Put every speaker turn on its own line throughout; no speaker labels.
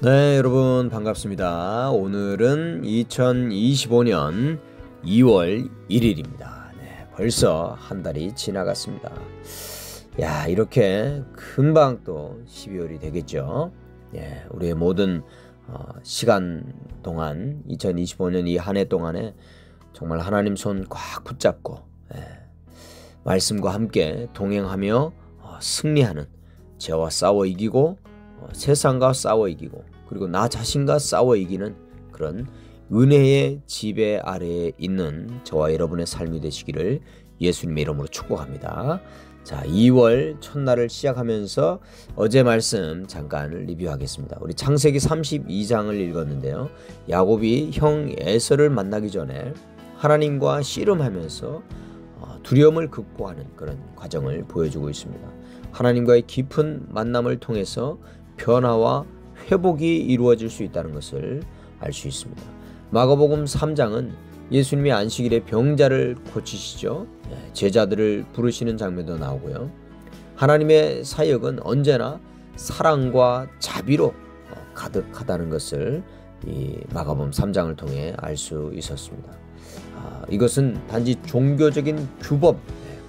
네, 여러분 반갑습니다. 오늘은 2025년 2월 1일입니다. 네, 벌써 한 달이 지나갔습니다. 야, 이렇게 금방 또 12월이 되겠죠. 예, 우리의 모든 시간 동안 2025년 이 한 해 동안에 정말 하나님 손 꽉 붙잡고 말씀과 함께 동행하며 승리하는, 죄와 싸워 이기고 세상과 싸워 이기고 그리고 나 자신과 싸워 이기는 그런 은혜의 지배 아래에 있는 저와 여러분의 삶이 되시기를 예수님의 이름으로 축복합니다. 자, 2월 첫날을 시작하면서 어제 말씀 잠깐 리뷰하겠습니다. 우리 창세기 32장을 읽었는데요. 야곱이 형 에서를 만나기 전에 하나님과 씨름하면서 두려움을 극복하는 그런 과정을 보여주고 있습니다. 하나님과의 깊은 만남을 통해서 변화와 회복이 이루어질 수 있다는 것을 알 수 있습니다. 마가복음 3장은 예수님이 안식일에 병자를 고치시죠. 제자들을 부르시는 장면도 나오고요. 하나님의 사역은 언제나 사랑과 자비로 가득하다는 것을 이 마가복음 3장을 통해 알 수 있었습니다. 이것은 단지 종교적인 규범,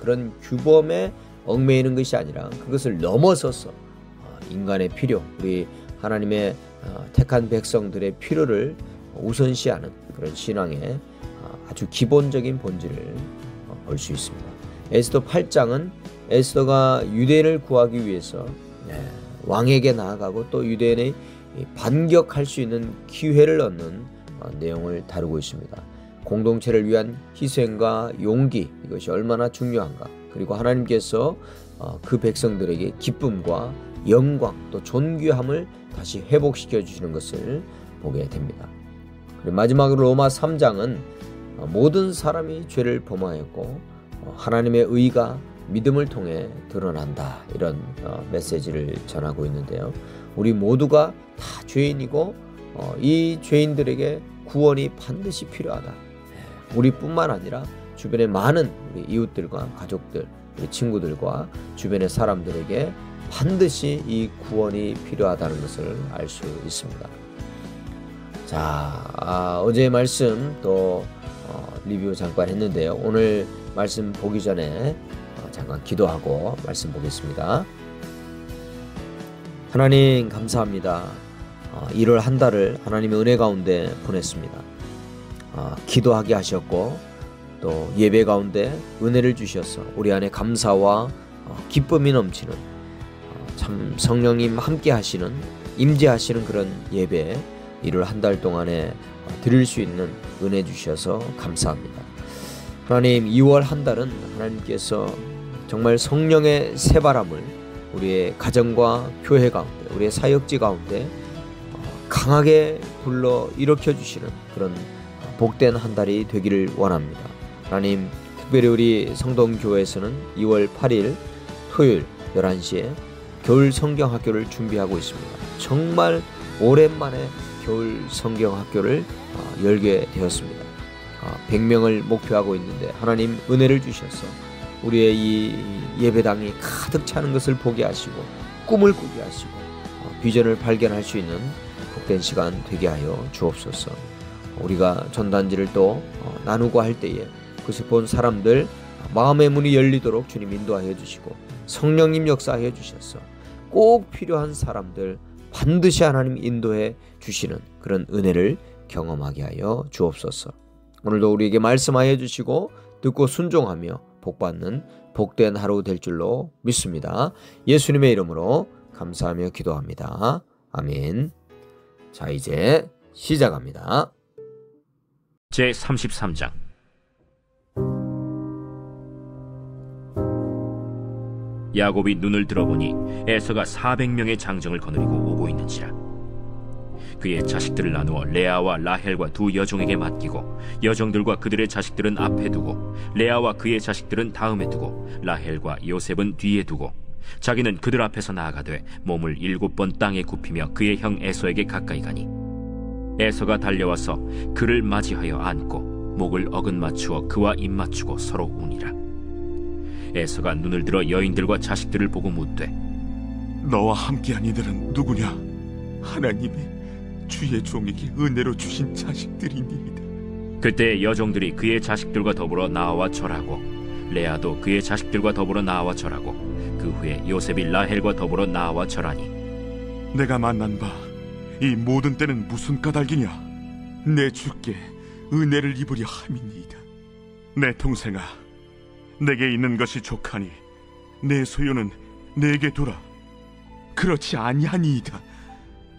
그런 규범에 얽매이는 것이 아니라 그것을 넘어서서 인간의 필요, 우리 하나님의 택한 백성들의 필요를 우선시하는 그런 신앙의 아주 기본적인 본질을 볼 수 있습니다. 에스더 8장은 에스더가 유대인을 구하기 위해서 왕에게 나아가고 또 유대인의 반격할 수 있는 기회를 얻는 내용을 다루고 있습니다. 공동체를 위한 희생과 용기, 이것이 얼마나 중요한가, 그리고 하나님께서 그 백성들에게 기쁨과 영광 또 존귀함을 다시 회복시켜 주시는 것을 보게 됩니다. 그리고 마지막으로 로마 3장은 모든 사람이 죄를 범하였고 하나님의 의가 믿음을 통해 드러난다, 이런 메시지를 전하고 있는데요. 우리 모두가 다 죄인이고 이 죄인들에게 구원이 반드시 필요하다. 우리뿐만 아니라 주변의 많은 우리 이웃들과 가족들, 우리 친구들과 주변의 사람들에게 반드시 이 구원이 필요하다는 것을 알 수 있습니다. 자, 어제의 말씀 또 리뷰 잠깐 했는데요. 오늘 말씀 보기 전에 잠깐 기도하고 말씀 보겠습니다. 하나님 감사합니다. 1월 한 달을 하나님의 은혜 가운데 보냈습니다. 기도하게 하셨고 또 예배 가운데 은혜를 주셔서 우리 안에 감사와 기쁨이 넘치는, 참 성령님 함께 하시는, 임재하시는 그런 예배 1월 한 달 동안에 드릴 수 있는 은혜 주셔서 감사합니다. 하나님, 2월 한 달은 하나님께서 정말 성령의 새바람을 우리의 가정과 교회 가운데, 우리의 사역지 가운데 강하게 불러 일으켜 주시는 그런 복된 한 달이 되기를 원합니다. 하나님, 특별히 우리 성동교회에서는 2월 8일 토요일 11시에 겨울 성경학교를 준비하고 있습니다. 정말 오랜만에 겨울 성경학교를 열게 되었습니다. 100명을 목표하고 있는데 하나님 은혜를 주셔서 우리의 이 예배당이 가득 차는 것을 보게 하시고 꿈을 꾸게 하시고 비전을 발견할 수 있는 복된 시간 되게 하여 주옵소서. 우리가 전단지를 또 나누고 할 때에 그것을 본 사람들 마음의 문이 열리도록 주님 인도하여 주시고 성령님 역사하여 주셔서 꼭 필요한 사람들 반드시 하나님 인도해 주시는 그런 은혜를 경험하게 하여 주옵소서. 오늘도 우리에게 말씀하여 주시고 듣고 순종하며 복받는 복된 하루 될 줄로 믿습니다. 예수님의 이름으로 감사하며 기도합니다. 아멘. 자, 이제 시작합니다.
제33장 야곱이 눈을 들어보니 에서가 400명의 장정을 거느리고 오고 있는지라. 그의 자식들을 나누어 레아와 라헬과 두 여종에게 맡기고 여종들과 그들의 자식들은 앞에 두고 레아와 그의 자식들은 다음에 두고 라헬과 요셉은 뒤에 두고 자기는 그들 앞에서 나아가되 몸을 7번 땅에 굽히며 그의 형 에서에게 가까이 가니 에서가 달려와서 그를 맞이하여 안고 목을 어긋맞추어 그와 입맞추고 서로 우니라. 에서가 눈을 들어 여인들과 자식들을 보고 묻되
너와 함께한 이들은 누구냐? 하나님이 주의 종에게 은혜로 주신 자식들이니이다.
그때 여종들이 그의 자식들과 더불어 나와 절하고 레아도 그의 자식들과 더불어 나와 절하고 그 후에 요셉이 라헬과 더불어 나와 절하니
내가 만난 바 이 모든 때는 무슨 까닭이냐? 내 주께 은혜를 입으려 함이니이다. 내 동생아, 내게 있는 것이 족하니 내 소유는 내게 두라. 그렇지 아니하니이다.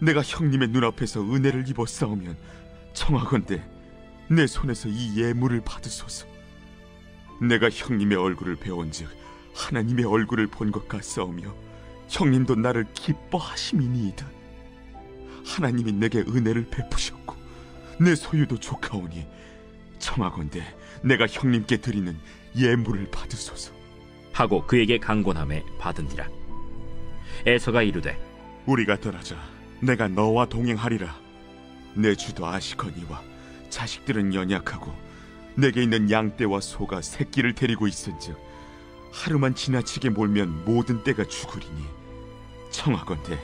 내가 형님의 눈앞에서 은혜를 입었사오면 청하건대 내 손에서 이 예물을 받으소서. 내가 형님의 얼굴을 배운즉 하나님의 얼굴을 본 것 같사오며 형님도 나를 기뻐하심이니이다. 하나님이 내게 은혜를 베푸셨고 내 소유도 족하오니 청하건대 내가 형님께 드리는 예물을 받으소서
하고 그에게 강권함에 받은지라. 에서가 이르되
우리가 떠나자. 내가 너와 동행하리라. 내 주도 아시거니와 자식들은 연약하고 내게 있는 양떼와 소가 새끼를 데리고 있은즉 하루만 지나치게 몰면 모든 떼가 죽으리니 청하건대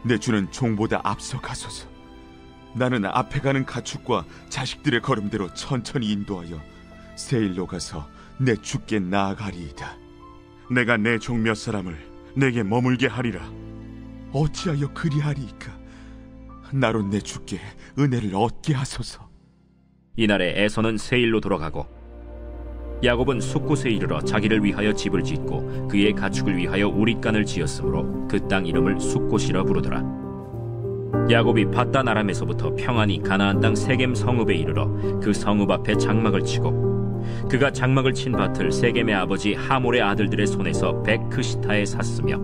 내 주는 종보다 앞서 가소서. 나는 앞에 가는 가축과 자식들의 걸음대로 천천히 인도하여 세일로 가서 내 주께 나아가리이다. 내가 내 종 몇 사람을 내게 머물게 하리라. 어찌하여 그리하리이까? 나로 내 주께 은혜를 얻게 하소서.
이날에 에서는 세일로 돌아가고 야곱은 숫곳에 이르러 자기를 위하여 집을 짓고 그의 가축을 위하여 우릿간을 지었으므로 그 땅 이름을 숫곳이라 부르더라. 야곱이 밧단 아람에서부터 평안히 가나안 땅 세겜 성읍에 이르러 그 성읍 앞에 장막을 치고 그가 장막을 친 밭을 세겜의 아버지 하몰의 아들들의 손에서 베크시타에 샀으며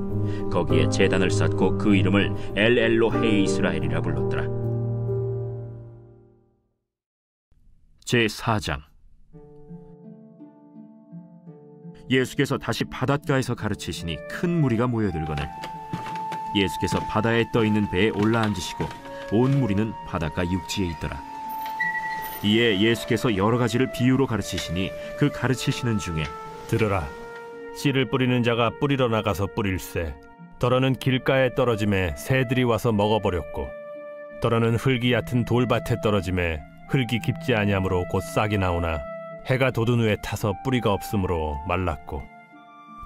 거기에 제단을 쌓고 그 이름을 엘엘로헤 이스라엘이라 불렀더라. 제4장. 예수께서 다시 바닷가에서 가르치시니 큰 무리가 모여들거늘 예수께서 바다에 떠있는 배에 올라앉으시고 온 무리는 바닷가 육지에 있더라. 이에 예수께서 여러 가지를 비유로 가르치시니 그 가르치시는 중에
들으라. 씨를 뿌리는 자가 뿌리러 나가서 뿌릴새 더러는 길가에 떨어짐에 새들이 와서 먹어버렸고 더러는 흙이 얕은 돌밭에 떨어짐에 흙이 깊지 아니하므로 곧 싹이 나오나 해가 돋은 후에 타서 뿌리가 없으므로 말랐고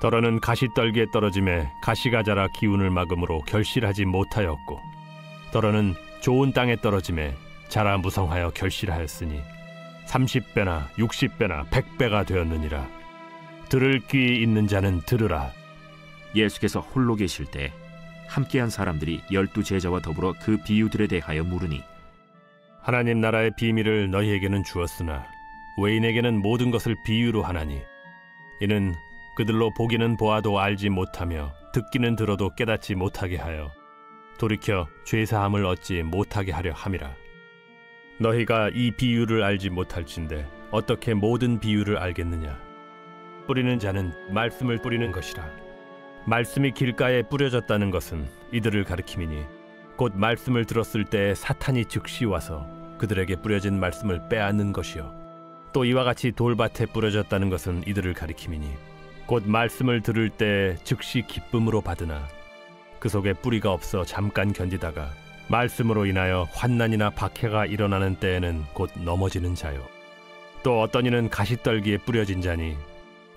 더러는 가시떨기에 떨어짐에 가시가 자라 기운을 막음으로 결실하지 못하였고 더러는 좋은 땅에 떨어짐에 자라 무성하여 결실하였으니 30배나 60배나 100배가 되었느니라. 들을 귀 있는 자는 들으라.
예수께서 홀로 계실 때 함께한 사람들이 12제자와 더불어 그 비유들에 대하여 물으니
하나님 나라의 비밀을 너희에게는 주었으나 외인에게는 모든 것을 비유로 하나니 이는 그들로 보기는 보아도 알지 못하며 듣기는 들어도 깨닫지 못하게 하여 돌이켜 죄사함을 얻지 못하게 하려 함이라. 너희가 이 비유를 알지 못할진대 어떻게 모든 비유를 알겠느냐? 뿌리는 자는 말씀을 뿌리는 것이라. 말씀이 길가에 뿌려졌다는 것은 이들을 가리킴이니 곧 말씀을 들었을 때 사탄이 즉시 와서 그들에게 뿌려진 말씀을 빼앗는 것이요 또 이와 같이 돌밭에 뿌려졌다는 것은 이들을 가리킴이니 곧 말씀을 들을 때 즉시 기쁨으로 받으나 그 속에 뿌리가 없어 잠깐 견디다가 말씀으로 인하여 환난이나 박해가 일어나는 때에는 곧 넘어지는 자요 또 어떤 이는 가시떨기에 뿌려진 자니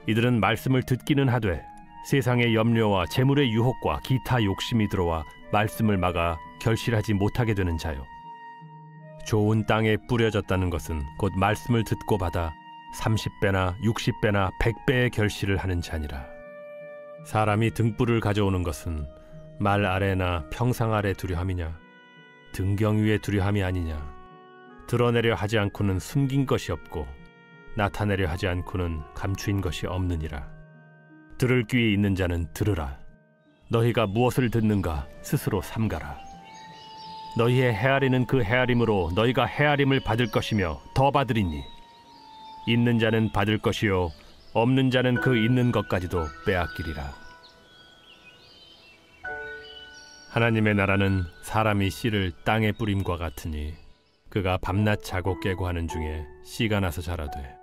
이들은 말씀을 듣기는 하되 세상의 염려와 재물의 유혹과 기타 욕심이 들어와 말씀을 막아 결실하지 못하게 되는 자요 좋은 땅에 뿌려졌다는 것은 곧 말씀을 듣고 받아 30배나 60배나 100배의 결실을 하는 자니라. 사람이 등불을 가져오는 것은 말 아래나 평상 아래 두려함이냐 등경 위에 두려함이 아니냐. 드러내려 하지 않고는 숨긴 것이 없고 나타내려 하지 않고는 감추인 것이 없느니라. 들을 귀에 있는 자는 들으라. 너희가 무엇을 듣는가 스스로 삼가라. 너희의 헤아리는 그 헤아림으로 너희가 헤아림을 받을 것이며 더 받으리니 있는 자는 받을 것이요 없는 자는 그 있는 것까지도 빼앗기리라. 하나님의 나라는 사람이 씨를 땅에 뿌림과 같으니 그가 밤낮 자고 깨고 하는 중에 씨가 나서 자라되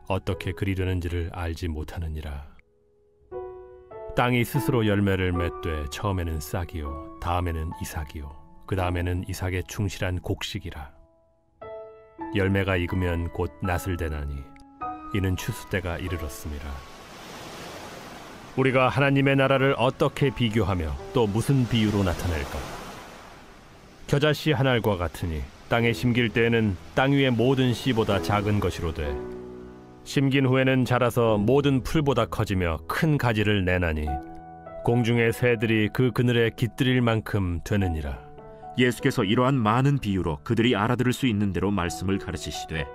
어떻게 그리 되는지를 알지 못하느니라. 땅이 스스로 열매를 맺되 처음에는 싹이요 다음에는 이삭이요 그 다음에는 이삭의 충실한 곡식이라. 열매가 익으면 곧 낫을 대나니 이는 추수 때가 이르렀습니다. 우리가 하나님의 나라를 어떻게 비교하며 또 무슨 비유로 나타낼까? 겨자씨 한 알과 같으니 땅에 심길 때에는 땅 위의 모든 씨보다 작은 것이로되 심긴 후에는 자라서 모든 풀보다 커지며 큰 가지를 내나니 공중의 새들이 그 그늘에 깃들일 만큼 되느니라.
예수께서 이러한 많은 비유로 그들이 알아들을 수 있는 대로 말씀을 가르치시되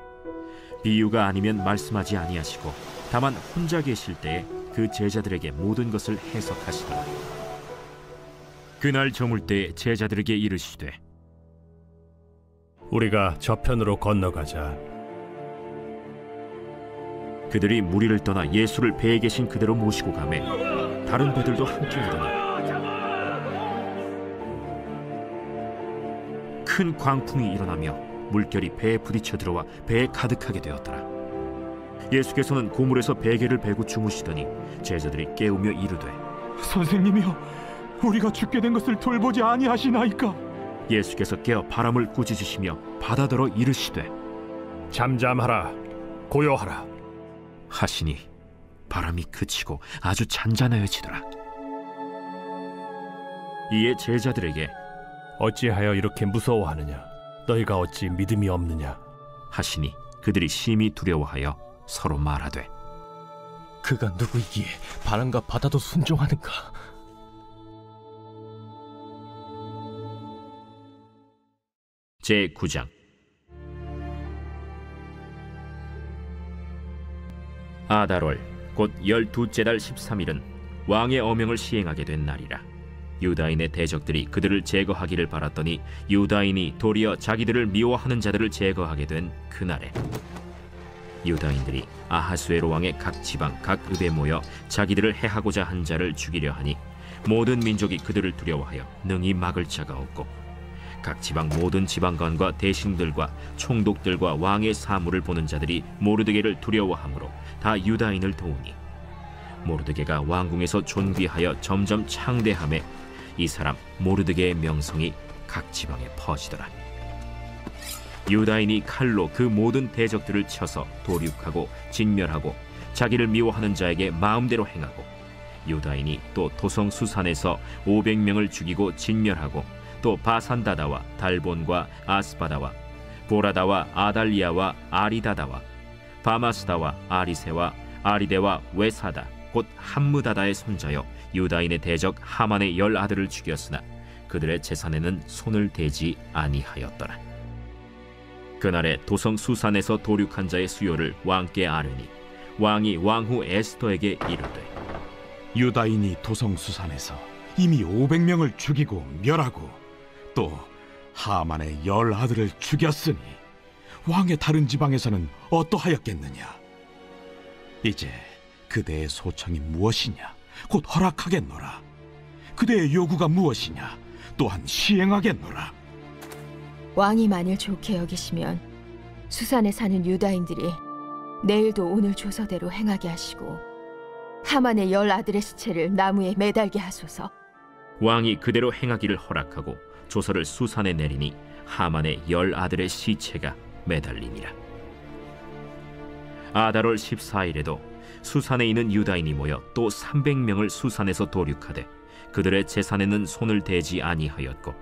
비유가 아니면 말씀하지 아니하시고 다만 혼자 계실 때에 그 제자들에게 모든 것을 해석하시더라. 그날 저물 때에 제자들에게 이르시되
우리가 저편으로 건너가자.
그들이 무리를 떠나 예수를 배에 계신 그대로 모시고 가매 다른 배들도 함께 오더니 큰 광풍이 일어나며 물결이 배에 부딪혀 들어와 배에 가득하게 되었더라. 예수께서는 고물에서 베개를 베고 주무시더니 제자들이 깨우며 이르되
선생님이여, 우리가 죽게 된 것을 돌보지 아니하시나이까?
예수께서 깨어 바람을 꾸짖으시며 바다더러 이르시되
잠잠하라, 고요하라
하시니 바람이 그치고 아주 잔잔하여지더라. 이에 제자들에게
어찌하여 이렇게 무서워하느냐? 너희가 어찌 믿음이 없느냐?
하시니 그들이 심히 두려워하여 서로 말하되
그가 누구이기에 바람과 바다도 순종하는가?
제9장 아달월 곧 12째 달 13일은 왕의 어명을 시행하게 된 날이라. 유다인의 대적들이 그들을 제거하기를 바랐더니 유다인이 도리어 자기들을 미워하는 자들을 제거하게 된 그날에 유다인들이 아하수에로 왕의 각 지방 각 읍에 모여 자기들을 해하고자 한 자를 죽이려 하니 모든 민족이 그들을 두려워하여 능히 막을 자가 없고 각 지방 모든 지방관과 대신들과 총독들과 왕의 사물을 보는 자들이 모르드게를 두려워하므로 다 유다인을 도우니 모르드게가 왕궁에서 존귀하여 점점 창대함에 이 사람 모르드게의 명성이 각 지방에 퍼지더라. 유다인이 칼로 그 모든 대적들을 쳐서 도륙하고 진멸하고 자기를 미워하는 자에게 마음대로 행하고 유다인이 또 도성 수산에서 500명을 죽이고 진멸하고 또 바산다다와 달본과 아스바다와 보라다와 아달리아와 아리다다와 바마스다와 아리세와 아리데와 웨사다 곧 함무다다의 손자여 유다인의 대적 하만의 10 아들을 죽였으나 그들의 재산에는 손을 대지 아니하였더라. 그날에 도성 수산에서 도륙한 자의 수요를 왕께 아뢰니 왕이 왕후 에스더에게 이르되
유다인이 도성 수산에서 이미 500명을 죽이고 멸하고 또 하만의 10 아들을 죽였으니 왕의 다른 지방에서는 어떠하였겠느냐? 이제 그대의 소청이 무엇이냐? 곧 허락하겠노라. 그대의 요구가 무엇이냐? 또한 시행하겠노라.
왕이 만일 좋게 여기시면 수산에 사는 유다인들이 내일도 오늘 조서대로 행하게 하시고 하만의 10 아들의 시체를 나무에 매달게 하소서.
왕이 그대로 행하기를 허락하고 조서를 수산에 내리니 하만의 10 아들의 시체가 매달리니라. 아달월 14일에도 수산에 있는 유다인이 모여 또 300명을 수산에서 도륙하되 그들의 재산에는 손을 대지 아니하였고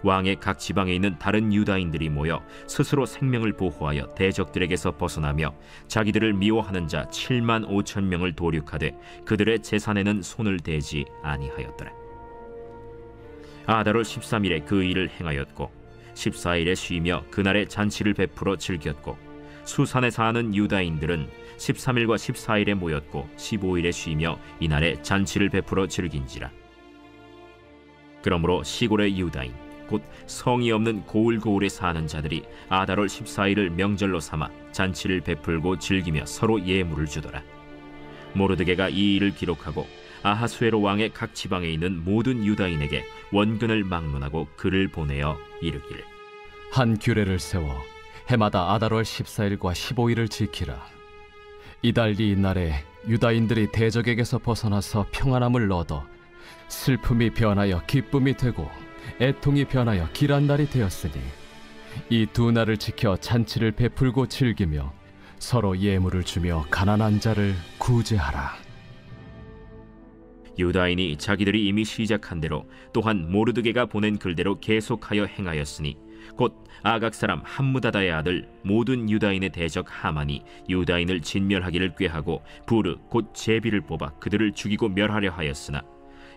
왕의 각 지방에 있는 다른 유다인들이 모여 스스로 생명을 보호하여 대적들에게서 벗어나며 자기들을 미워하는 자 7만 5천 명을 도륙하되 그들의 재산에는 손을 대지 아니하였더라. 아달월 13일에 그 일을 행하였고 14일에 쉬며 그날에 잔치를 베풀어 즐겼고 수산에 사는 유다인들은 13일과 14일에 모였고 15일에 쉬며 이날에 잔치를 베풀어 즐긴지라. 그러므로 시골의 유다인 곧 성이 없는 고을고을에 사는 자들이 아달월 14일을 명절로 삼아 잔치를 베풀고 즐기며 서로 예물을 주더라. 모르드게가 이 일을 기록하고 아하수에로 왕의 각 지방에 있는 모든 유다인에게 원근을 막론하고 글을 보내어 이르기를
한 규례를 세워 해마다 아달월 14일과 15일을 지키라. 이달리 이날에 유다인들이 대적에게서 벗어나서 평안함을 얻어 슬픔이 변하여 기쁨이 되고 애통이 변하여 길한 날이 되었으니 이 두 날을 지켜 잔치를 베풀고 즐기며 서로 예물을 주며 가난한 자를 구제하라.
유다인이 자기들이 이미 시작한 대로 또한 모르드게가 보낸 글대로 계속하여 행하였으니 곧 아각 사람 함무다다의 아들 모든 유다인의 대적 하만이 유다인을 진멸하기를 꾀하고 부르 곧 제비를 뽑아 그들을 죽이고 멸하려 하였으나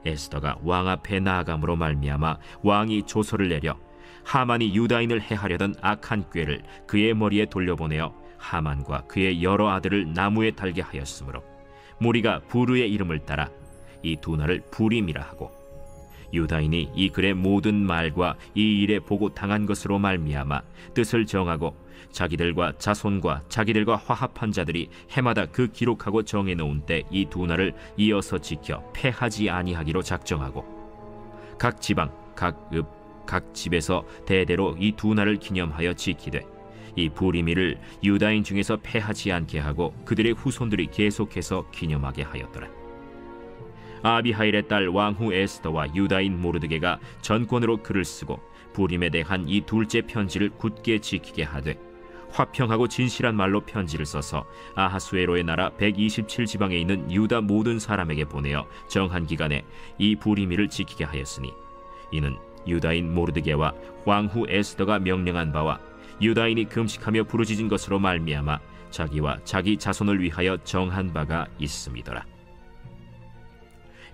에스더가 왕 앞에 나아감으로 말미암아 왕이 조서를 내려 하만이 유다인을 해하려던 악한 꾀를 그의 머리에 돌려보내어 하만과 그의 여러 아들을 나무에 달게 하였으므로 무리가 부르의 이름을 따라 이 두 날을 부림이라 하고, 유다인이 이 글의 모든 말과 이 일에 보고 당한 것으로 말미암아 뜻을 정하고 자기들과 자손과 자기들과 화합한 자들이 해마다 그 기록하고 정해놓은 때 이 두 날을 이어서 지켜 패하지 아니하기로 작정하고, 각 지방, 각 읍, 각 집에서 대대로 이 두 날을 기념하여 지키되 이 부리미를 유다인 중에서 패하지 않게 하고 그들의 후손들이 계속해서 기념하게 하였더라. 아비하일의 딸 왕후 에스더와 유다인 모르드게가 전권으로 글을 쓰고 부림에 대한 이 둘째 편지를 굳게 지키게 하되, 화평하고 진실한 말로 편지를 써서 아하수에로의 나라 127지방에 있는 유다 모든 사람에게 보내어 정한 기간에 이 부리미를 지키게 하였으니, 이는 유다인 모르드게와 왕후 에스더가 명령한 바와 유다인이 금식하며 부르짖은 것으로 말미암아 자기와 자기 자손을 위하여 정한 바가 있음이더라.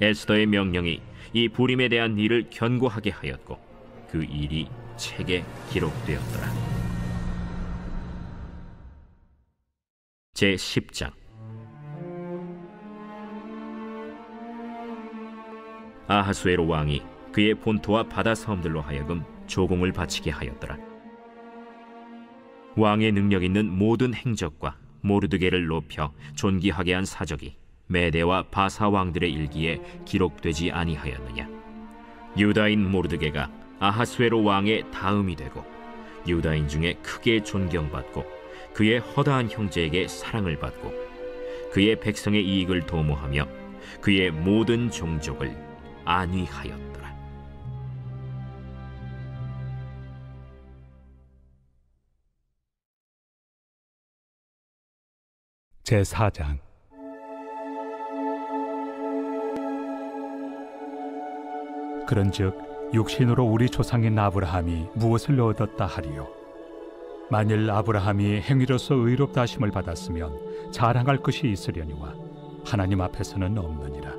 에스더의 명령이 이 부림에 대한 일을 견고하게 하였고 그 일이 책에 기록되었더라. 제10장. 아하수에로 왕이 그의 본토와 바다 섬들로 하여금 조공을 바치게 하였더라. 왕의 능력 있는 모든 행적과 모르드게를 높여 존귀하게 한 사적이 메대와 바사 왕들의 일기에 기록되지 아니하였느냐. 유다인 모르드게가 아하수에로 왕의 다음이 되고 유다인 중에 크게 존경받고 그의 허다한 형제에게 사랑을 받고 그의 백성의 이익을 도모하며 그의 모든 종족을 안위하였더라.
제4장. 그런즉 육신으로 우리 조상인 아브라함이 무엇을 얻었다 하리요? 만일 아브라함이 행위로서 의롭다 하심을 받았으면 자랑할 것이 있으려니와 하나님 앞에서는 없느니라.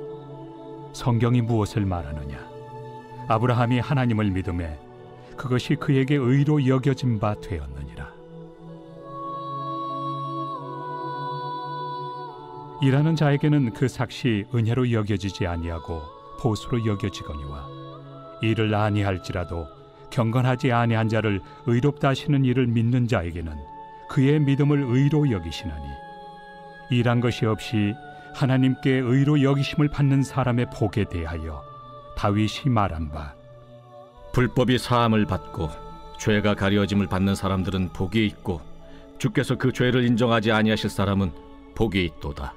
성경이 무엇을 말하느냐? 아브라함이 하나님을 믿음에 그것이 그에게 의로 여겨진 바 되었느니라. 일하는 자에게는 그 삭시 은혜로 여겨지지 아니하고 보수로 여겨지거니와, 이를 아니할지라도 경건하지 아니한 자를 의롭다 하시는 이를 믿는 자에게는 그의 믿음을 의로 여기시나니, 일한 것이 없이 하나님께 의로 여기심을 받는 사람의 복에 대하여 다윗이 말한 바,
불법이 사함을 받고 죄가 가려짐을 받는 사람들은 복이 있고 주께서 그 죄를 인정하지 아니하실 사람은 복이 있도다.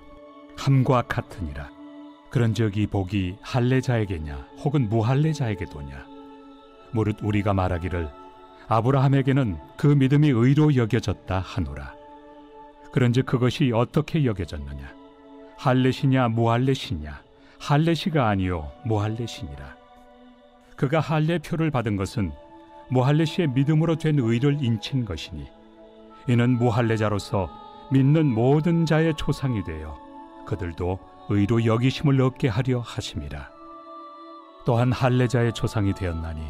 함과 같으니라. 그런즉 이 복이 할례자에게냐 혹은 무할례자에게도냐? 무릇 우리가 말하기를 아브라함에게는 그 믿음이 의로 여겨졌다 하노라. 그런즉 그것이 어떻게 여겨졌느냐? 할례시냐 무할례시냐? 할례시가 아니요 무할례시니라. 그가 할례표를 받은 것은 무할례시의 믿음으로 된 의를 인친 것이니, 이는 무할례자로서 믿는 모든 자의 조상이 되어 그들도 의로 여기심을 얻게 하려 하심이라. 또한 할례자의 조상이 되었나니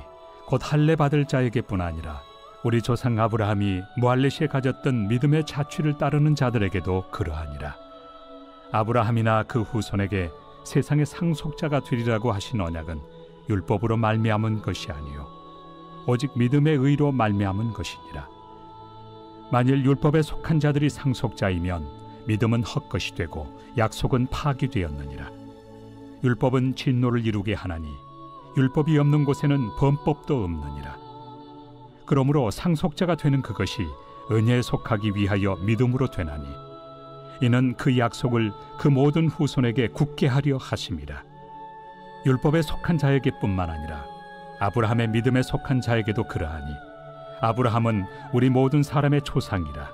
곧 할례 받을 자에게뿐 아니라 우리 조상 아브라함이 무할례시에 가졌던 믿음의 자취를 따르는 자들에게도 그러하니라. 아브라함이나 그 후손에게 세상의 상속자가 되리라고 하신 언약은 율법으로 말미암은 것이 아니요 오직 믿음의 의로 말미암은 것이니라. 만일 율법에 속한 자들이 상속자이면 믿음은 헛것이 되고 약속은 파기되었느니라. 율법은 진노를 이루게 하나니 율법이 없는 곳에는 범법도 없느니라. 그러므로 상속자가 되는 그것이 은혜에 속하기 위하여 믿음으로 되나니, 이는 그 약속을 그 모든 후손에게 굳게 하려 하심이라. 율법에 속한 자에게뿐만 아니라 아브라함의 믿음에 속한 자에게도 그러하니 아브라함은 우리 모든 사람의 조상이라.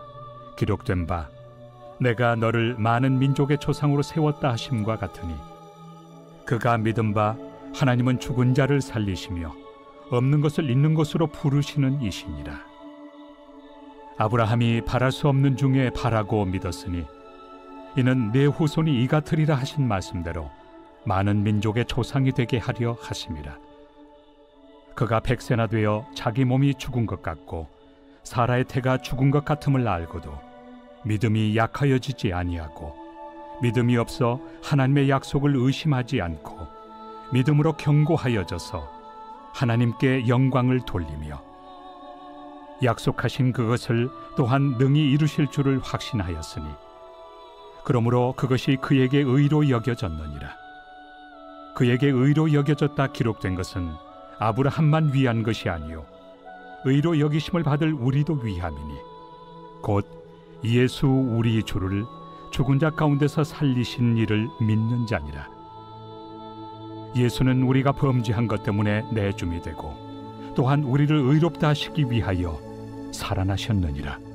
기록된 바 내가 너를 많은 민족의 조상으로 세웠다 하심과 같으니 그가 믿은 바 하나님은 죽은 자를 살리시며 없는 것을 있는 것으로 부르시는 이시니라. 아브라함이 바랄 수 없는 중에 바라고 믿었으니 이는 내 후손이 이 같으리라 하신 말씀대로 많은 민족의 조상이 되게 하려 하심이라. 그가 100세나 되어 자기 몸이 죽은 것 같고 사라의 태가 죽은 것 같음을 알고도 믿음이 약하여지지 아니하고 믿음이 없어 하나님의 약속을 의심하지 않고 믿음으로 견고하여져서 하나님께 영광을 돌리며 약속하신 그것을 또한 능히 이루실 줄을 확신하였으니 그러므로 그것이 그에게 의로 여겨졌느니라. 그에게 의로 여겨졌다 기록된 것은 아브라함만 위한 것이 아니요 의로 여기심을 받을 우리도 위함이니 곧 예수 우리 주를 죽은 자 가운데서 살리신 이를 믿는 자니라. 예수는 우리가 범죄한 것 때문에 내줌이 되고 또한 우리를 의롭다 하시기 위하여 살아나셨느니라.